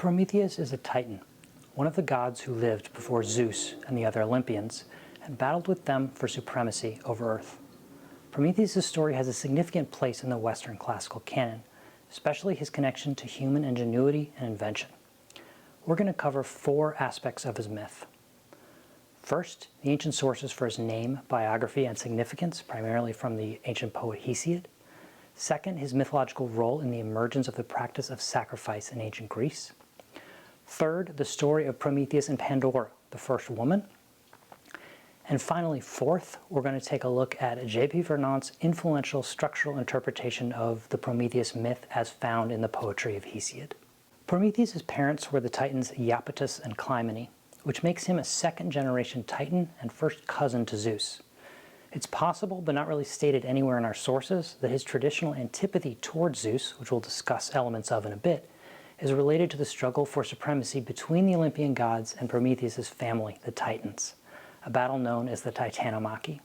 Prometheus is a Titan, one of the gods who lived before Zeus and the other Olympians, and battled with them for supremacy over Earth. Prometheus' story has a significant place in the Western classical canon, especially his connection to human ingenuity and invention. We're going to cover 4 aspects of his myth. First, the ancient sources for his name, biography, and significance, primarily from the ancient poet Hesiod. Second, his mythological role in the emergence of the practice of sacrifice in ancient Greece. Third, the story of Prometheus and Pandora, the first woman. And finally, fourth, we're going to take a look at J.P. Vernant's influential structural interpretation of the Prometheus myth as found in the poetry of Hesiod. Prometheus' parents were the Titans Iapetus and Clymene, which makes him a second-generation Titan and first cousin to Zeus. It's possible, but not really stated anywhere in our sources, that his traditional antipathy towards Zeus, which we'll discuss elements of in a bit, is related to the struggle for supremacy between the Olympian gods and Prometheus' family, the Titans, a battle known as the Titanomachy.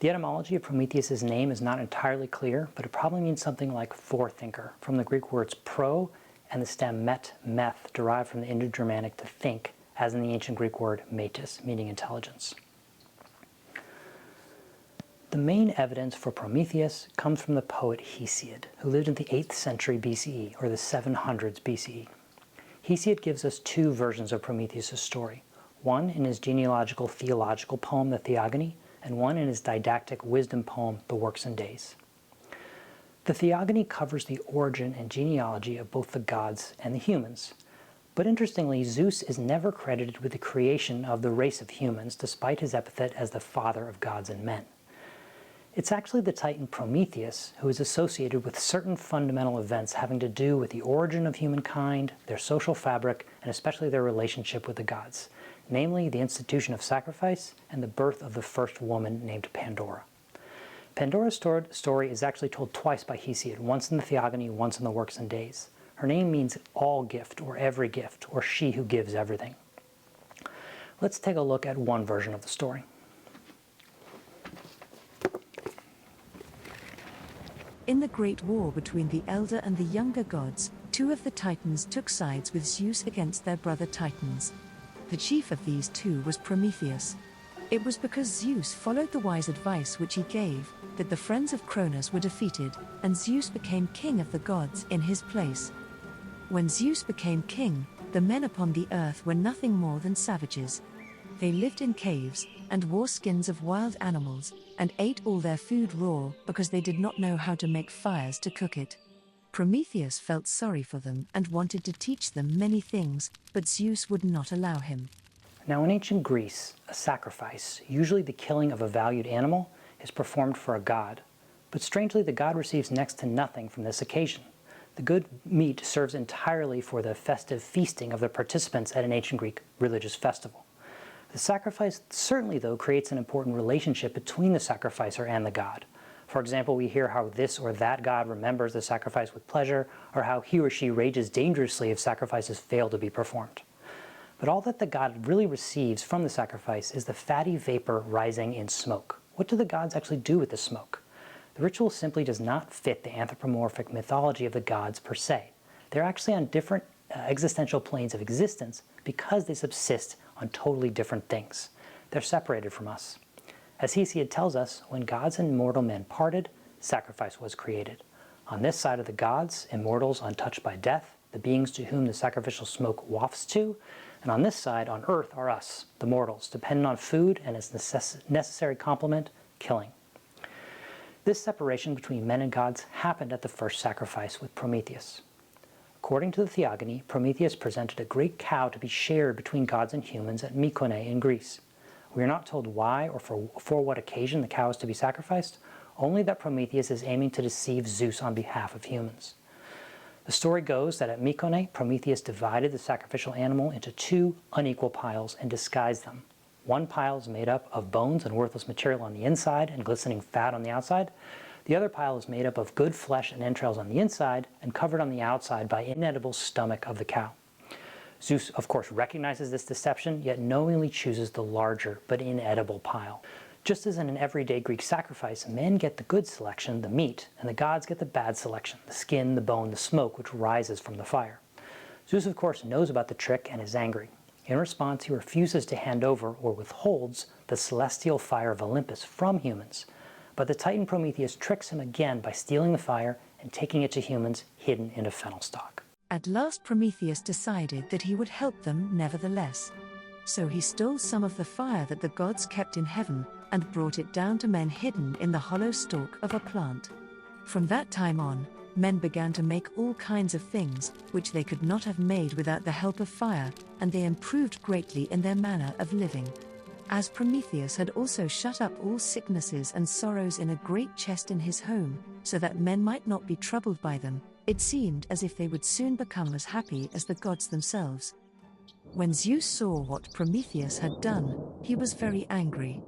The etymology of Prometheus' name is not entirely clear, but it probably means something like forethinker, from the Greek words pro and the stem met, meth, derived from the Indo-Germanic to think, as in the ancient Greek word metis, meaning intelligence. The main evidence for Prometheus comes from the poet Hesiod, who lived in the 8th century BCE, or the 700s BCE. Hesiod gives us 2 versions of Prometheus' story, one in his genealogical theological poem, the Theogony, and one in his didactic wisdom poem, the Works and Days. The Theogony covers the origin and genealogy of both the gods and the humans. But interestingly, Zeus is never credited with the creation of the race of humans, despite his epithet as the father of gods and men. It's actually the Titan Prometheus who is associated with certain fundamental events having to do with the origin of humankind, their social fabric, and especially their relationship with the gods, namely the institution of sacrifice and the birth of the first woman named Pandora. Pandora's story is actually told twice by Hesiod, once in the Theogony, once in the Works and Days. Her name means all gift, or every gift, or she who gives everything. Let's take a look at one version of the story. In the great war between the elder and the younger gods, 2 of the Titans took sides with Zeus against their brother Titans. The chief of these 2 was Prometheus. It was because Zeus followed the wise advice which he gave, that the friends of Cronus were defeated, and Zeus became king of the gods in his place. When Zeus became king, the men upon the earth were nothing more than savages. They lived in caves, and wore skins of wild animals, and ate all their food raw because they did not know how to make fires to cook it. Prometheus felt sorry for them and wanted to teach them many things, but Zeus would not allow him. Now in ancient Greece, a sacrifice, usually the killing of a valued animal, is performed for a god. But strangely, the god receives next to nothing from this occasion. The good meat serves entirely for the festive feasting of the participants at an ancient Greek religious festival. The sacrifice certainly, though, creates an important relationship between the sacrificer and the god. For example, we hear how this or that god remembers the sacrifice with pleasure, or how he or she rages dangerously if sacrifices fail to be performed. But all that the god really receives from the sacrifice is the fatty vapor rising in smoke. What do the gods actually do with the smoke? The ritual simply does not fit the anthropomorphic mythology of the gods per se. They're actually on different existential planes of existence because they subsist on totally different things. They're separated from us. As Hesiod tells us, when gods and mortal men parted, sacrifice was created. On this side of the gods, immortals untouched by death, the beings to whom the sacrificial smoke wafts to, and on this side, on earth, are us, the mortals, dependent on food and its necessary complement, killing. This separation between men and gods happened at the first sacrifice with Prometheus. According to the Theogony, Prometheus presented a great cow to be shared between gods and humans at Mycenae in Greece. We are not told why or for what occasion the cow is to be sacrificed, only that Prometheus is aiming to deceive Zeus on behalf of humans. The story goes that at Mycenae, Prometheus divided the sacrificial animal into 2 unequal piles and disguised them. One pile is made up of bones and worthless material on the inside and glistening fat on the outside. The other pile is made up of good flesh and entrails on the inside and covered on the outside by inedible stomach of the cow. Zeus, of course, recognizes this deception, yet knowingly chooses the larger but inedible pile. Just as in an everyday Greek sacrifice, men get the good selection, the meat, and the gods get the bad selection, the skin, the bone, the smoke, which rises from the fire. Zeus, of course, knows about the trick and is angry. In response, he refuses to hand over or withholds the celestial fire of Olympus from humans. But the Titan Prometheus tricks him again by stealing the fire and taking it to humans hidden in a fennel stalk. At last Prometheus decided that he would help them nevertheless. So he stole some of the fire that the gods kept in heaven and brought it down to men hidden in the hollow stalk of a plant. From that time on, men began to make all kinds of things, which they could not have made without the help of fire, and they improved greatly in their manner of living. As Prometheus had also shut up all sicknesses and sorrows in a great chest in his home, so that men might not be troubled by them, it seemed as if they would soon become as happy as the gods themselves. When Zeus saw what Prometheus had done, he was very angry.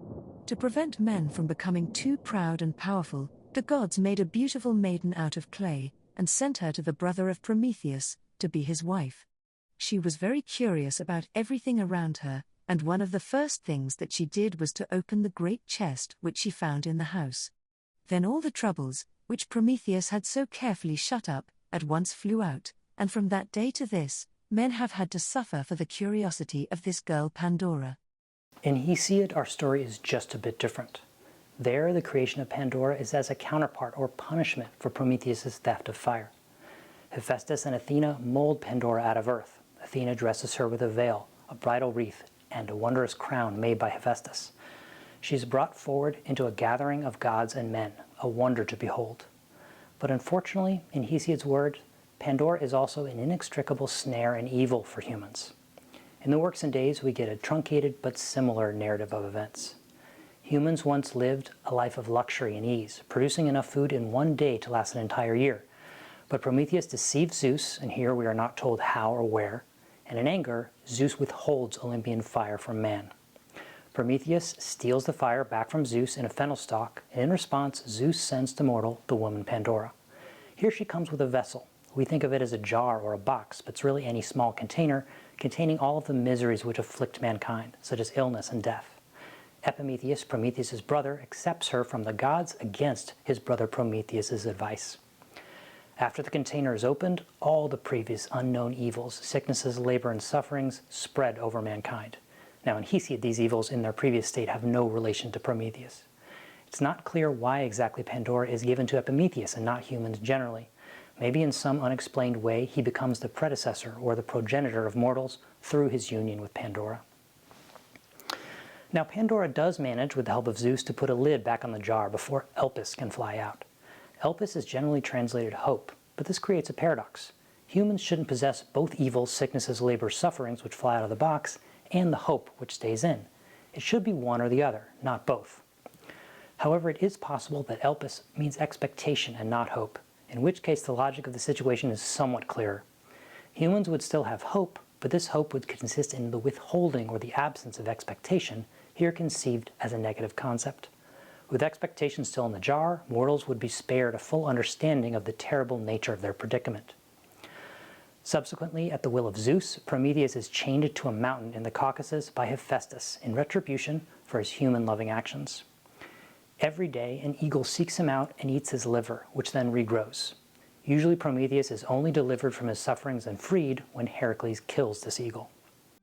To prevent men from becoming too proud and powerful, the gods made a beautiful maiden out of clay, and sent her to the brother of Prometheus, to be his wife. She was very curious about everything around her, and one of the first things that she did was to open the great chest which she found in the house. Then all the troubles, which Prometheus had so carefully shut up, at once flew out, and from that day to this, men have had to suffer for the curiosity of this girl Pandora. In Hesiod, our story is just a bit different. There, the creation of Pandora is as a counterpart or punishment for Prometheus' theft of fire. Hephaestus and Athena mold Pandora out of earth. Athena dresses her with a veil, a bridal wreath, and a wondrous crown made by Hephaestus. She is brought forward into a gathering of gods and men, a wonder to behold. But unfortunately, in Hesiod's word, Pandora is also an inextricable snare and evil for humans. In the Works and Days, we get a truncated but similar narrative of events. Humans once lived a life of luxury and ease, producing enough food in one day to last an entire year. But Prometheus deceives Zeus, and here we are not told how or where, and in anger, Zeus withholds Olympian fire from man. Prometheus steals the fire back from Zeus in a fennel stalk, and in response, Zeus sends to mortal the woman Pandora. Here she comes with a vessel. We think of it as a jar or a box, but it's really any small container containing all of the miseries which afflict mankind, such as illness and death. Epimetheus, Prometheus' brother, accepts her from the gods against his brother Prometheus' advice. After the container is opened, all the previous unknown evils, sicknesses, labor, and sufferings spread over mankind. Now in Hesiod, these evils in their previous state have no relation to Prometheus. It's not clear why exactly Pandora is given to Epimetheus and not humans generally. Maybe in some unexplained way he becomes the predecessor or the progenitor of mortals through his union with Pandora. Now Pandora does manage, with the help of Zeus, to put a lid back on the jar before Elpis can fly out. Elpis is generally translated hope, but this creates a paradox. Humans shouldn't possess both evils, sicknesses, labor, sufferings which fly out of the box, and the hope which stays in. It should be one or the other, not both. However, it is possible that Elpis means expectation and not hope, in which case the logic of the situation is somewhat clearer. Humans would still have hope, but this hope would consist in the withholding or the absence of expectation, here conceived as a negative concept. With expectation still in the jar, mortals would be spared a full understanding of the terrible nature of their predicament. Subsequently, at the will of Zeus, Prometheus is chained to a mountain in the Caucasus by Hephaestus in retribution for his human-loving actions. Every day, an eagle seeks him out and eats his liver, which then regrows. Usually Prometheus is only delivered from his sufferings and freed when Heracles kills this eagle.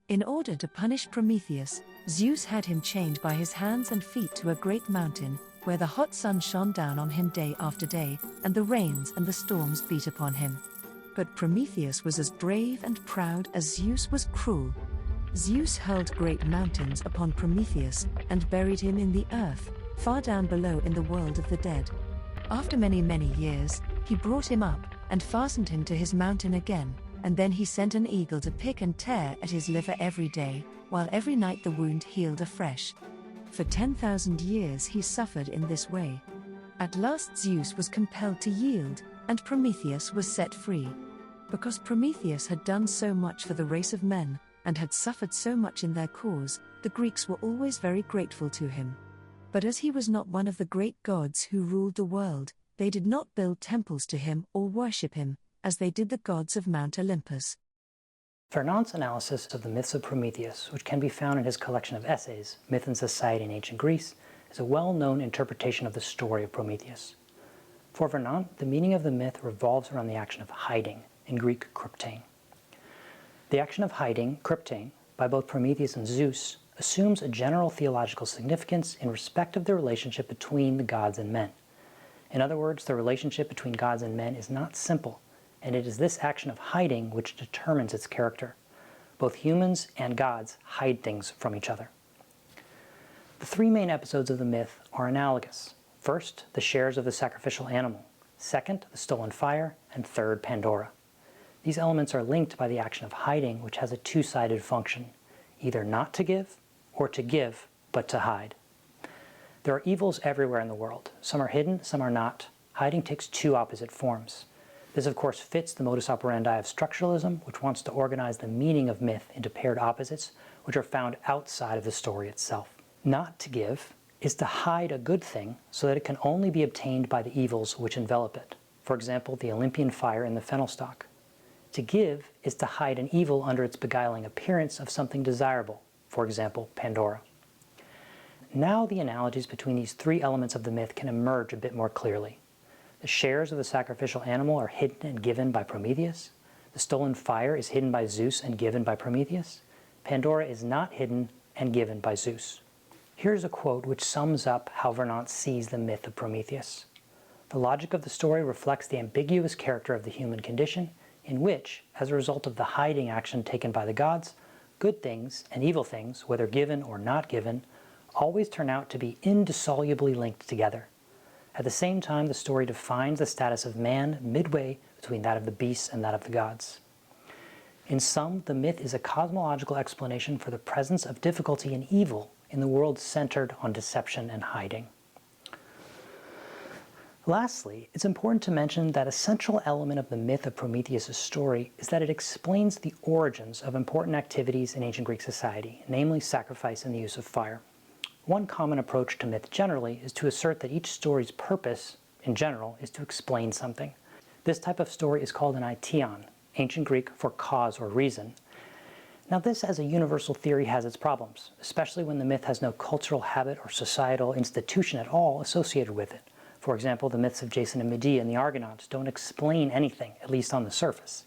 In order to punish Prometheus, Zeus had him chained by his hands and feet to a great mountain, where the hot sun shone down on him day after day, and the rains and the storms beat upon him. But Prometheus was as brave and proud as Zeus was cruel. Zeus hurled great mountains upon Prometheus, and buried him in the earth, far down below in the world of the dead. After many, many years, he brought him up, and fastened him to his mountain again, and then he sent an eagle to pick and tear at his liver every day, while every night the wound healed afresh. For 10,000 years he suffered in this way. At last Zeus was compelled to yield, and Prometheus was set free. Because Prometheus had done so much for the race of men, and had suffered so much in their cause, the Greeks were always very grateful to him. But as he was not one of the great gods who ruled the world, they did not build temples to him or worship him, as they did the gods of Mount Olympus. Vernant's analysis of the myths of Prometheus, which can be found in his collection of essays, Myth and Society in Ancient Greece, is a well-known interpretation of the story of Prometheus. For Vernant, the meaning of the myth revolves around the action of hiding, in Greek kryptein. The action of hiding, kryptein, by both Prometheus and Zeus assumes a general theological significance in respect of the relationship between the gods and men. In other words, the relationship between gods and men is not simple, and it is this action of hiding which determines its character. Both humans and gods hide things from each other. The three main episodes of the myth are analogous. First, the shares of the sacrificial animal. Second, the stolen fire. And third, Pandora. These elements are linked by the action of hiding, which has a two-sided function, either not to give or to give, but to hide. There are evils everywhere in the world. Some are hidden, some are not. Hiding takes two opposite forms. This, of course, fits the modus operandi of structuralism, which wants to organize the meaning of myth into paired opposites, which are found outside of the story itself. Not to give is to hide a good thing so that it can only be obtained by the evils which envelop it. For example, the Olympian fire in the fennel stalk. To give is to hide an evil under its beguiling appearance of something desirable. For example, Pandora. Now the analogies between these three elements of the myth can emerge a bit more clearly. The shares of the sacrificial animal are hidden and given by Prometheus. The stolen fire is hidden by Zeus and given by Prometheus. Pandora is not hidden and given by Zeus. Here's a quote which sums up how Vernant sees the myth of Prometheus. The logic of the story reflects the ambiguous character of the human condition, in which, as a result of the hiding action taken by the gods, good things and evil things, whether given or not given, always turn out to be indissolubly linked together. At the same time, the story defines the status of man midway between that of the beasts and that of the gods. In sum, the myth is a cosmological explanation for the presence of difficulty and evil in the world centered on deception and hiding. Lastly, it's important to mention that a central element of the myth of Prometheus' story is that it explains the origins of important activities in ancient Greek society, namely sacrifice and the use of fire. One common approach to myth generally is to assert that each story's purpose, in general, is to explain something. This type of story is called an aition, ancient Greek for cause or reason. Now this as a universal theory has its problems, especially when the myth has no cultural habit or societal institution at all associated with it. For example, the myths of Jason and Medea and the Argonauts don't explain anything, at least on the surface.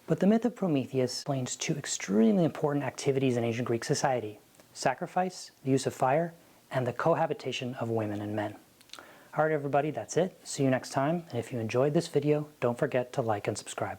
But the myth of Prometheus explains two extremely important activities in ancient Greek society: sacrifice, the use of fire, and the cohabitation of women and men. Alright everybody, that's it. See you next time, and if you enjoyed this video, don't forget to like and subscribe.